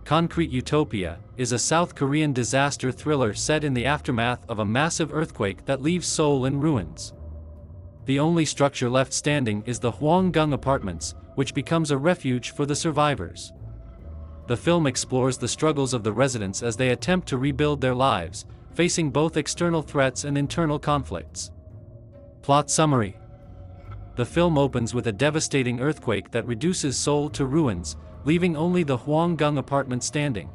Concrete Utopia is a South Korean disaster thriller set in the aftermath of a massive earthquake that leaves Seoul in ruins. The only structure left standing is the Hwanggung Apartments, which becomes a refuge for the survivors. The film explores the struggles of the residents as they attempt to rebuild their lives, facing both external threats and internal conflicts. Plot summary. The film opens with a devastating earthquake that reduces Seoul to ruins, leaving only the Hwanggung Apartments standing.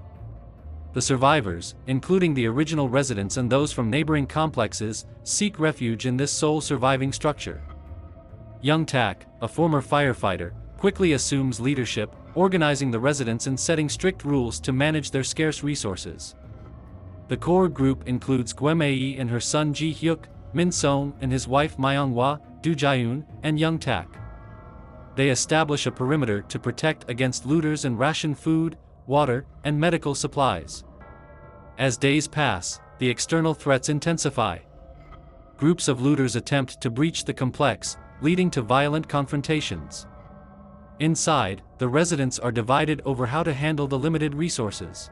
The survivors, including the original residents and those from neighboring complexes, seek refuge in this sole surviving structure. Young Tak, a former firefighter, quickly assumes leadership, organizing the residents and setting strict rules to manage their scarce resources. The core group includes Gwemei and her son Ji-hyuk, Min-sung and his wife Myung-hwa, Do-jaeun, and Young Tak. They establish a perimeter to protect against looters and ration food, water, and medical supplies. As days pass, the external threats intensify. Groups of looters attempt to breach the complex, leading to violent confrontations. Inside, the residents are divided over how to handle the limited resources.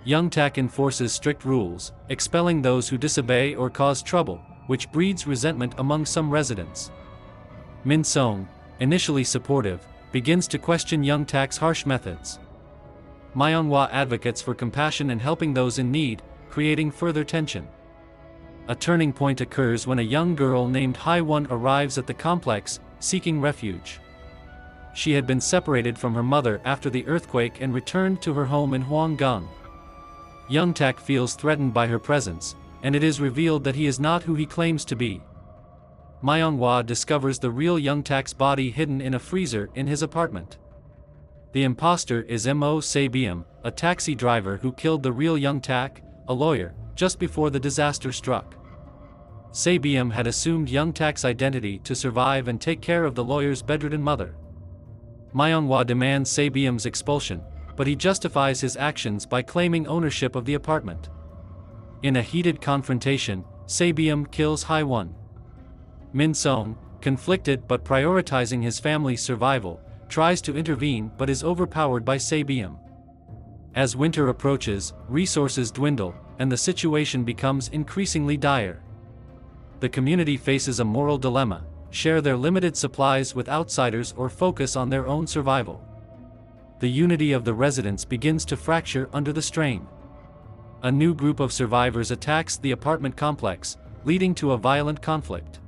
Young Tak enforces strict rules, expelling those who disobey or cause trouble, which breeds resentment among some residents. Min-sung, initially supportive, begins to question Young Tak's harsh methods. Myung-hwa advocates for compassion and helping those in need, creating further tension. A turning point occurs when a young girl named Hae-won arrives at the complex, seeking refuge. She had been separated from her mother after the earthquake and returned to her home in Hwanggung. Young Tak feels threatened by her presence, and it is revealed that he is not who he claims to be. Myung-hwa discovers the real Young Tak's body hidden in a freezer in his apartment. The imposter is Mo Se-byum, a taxi driver who killed the real Young Tak, a lawyer, just before the disaster struck. Se-byum had assumed Young Tak's identity to survive and take care of the lawyer's bedridden mother. Myung-hwa demands Se-byum's expulsion, but he justifies his actions by claiming ownership of the apartment. In a heated confrontation, Se-byum kills Hae-won. Min-sung, conflicted but prioritizing his family's survival, tries to intervene but is overpowered by Se-byum. As winter approaches, resources dwindle, and the situation becomes increasingly dire. The community faces a moral dilemma: share their limited supplies with outsiders or focus on their own survival. The unity of the residents begins to fracture under the strain. A new group of survivors attacks the apartment complex, leading to a violent conflict.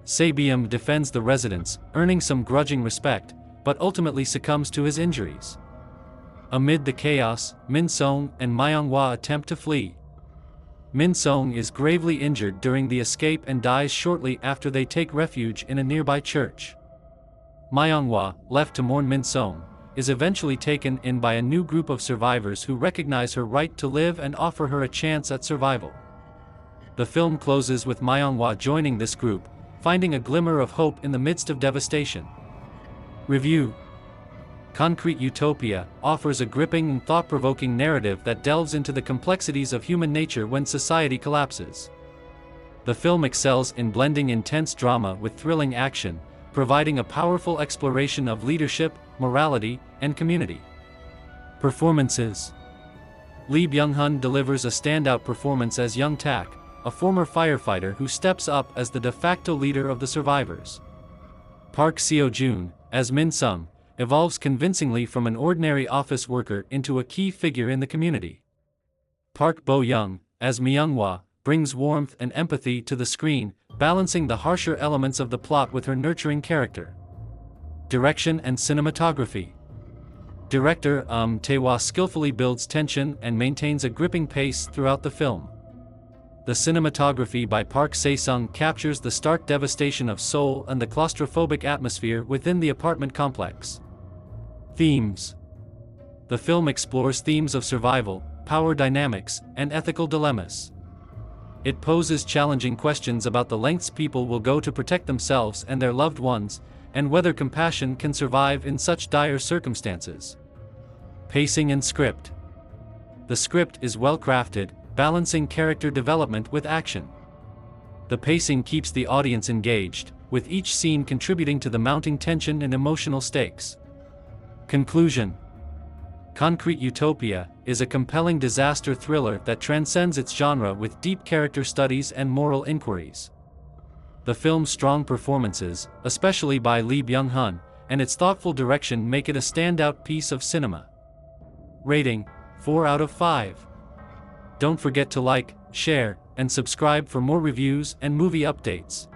Se-byum defends the residents, earning some grudging respect, but ultimately succumbs to his injuries. Amid the chaos, Min-sung and Myung-hwa attempt to flee. Min-sung is gravely injured during the escape and dies shortly after they take refuge in a nearby church. Myung-hwa, left to mourn Min-sung, is eventually taken in by a new group of survivors who recognize her right to live and offer her a chance at survival. The film closes with Myung-hwa joining this group, finding a glimmer of hope in the midst of devastation. Review. Concrete Utopia offers a gripping and thought-provoking narrative that delves into the complexities of human nature when society collapses. The film excels in blending intense drama with thrilling action, providing a powerful exploration of leadership, morality, and community. Performances. Lee Byung-hun delivers a standout performance as Young Tak, a former firefighter who steps up as the de facto leader of the survivors. Park Seo-joon, as Min-sung, evolves convincingly from an ordinary office worker into a key figure in the community. Park Bo-young, as Myung-hwa, brings warmth and empathy to the screen, balancing the harsher elements of the plot with her nurturing character. Direction and cinematography. Director Tae-hwa skillfully builds tension and maintains a gripping pace throughout the film. The cinematography by Park Se-sung captures the stark devastation of Seoul and the claustrophobic atmosphere within the apartment complex. Themes. The film explores themes of survival, power dynamics, and ethical dilemmas. It poses challenging questions about the lengths people will go to protect themselves and their loved ones, and whether compassion can survive in such dire circumstances. Pacing and script. The script is well crafted, balancing character development with action. The pacing keeps the audience engaged, with each scene contributing to the mounting tension and emotional stakes. Conclusion. Concrete Utopia is a compelling disaster thriller that transcends its genre with deep character studies and moral inquiries. The film's strong performances, especially by Byung-hun, and its thoughtful direction make it a standout piece of cinema. Rating: 4 out of 5. Don't forget to like, share, and subscribe for more reviews and movie updates.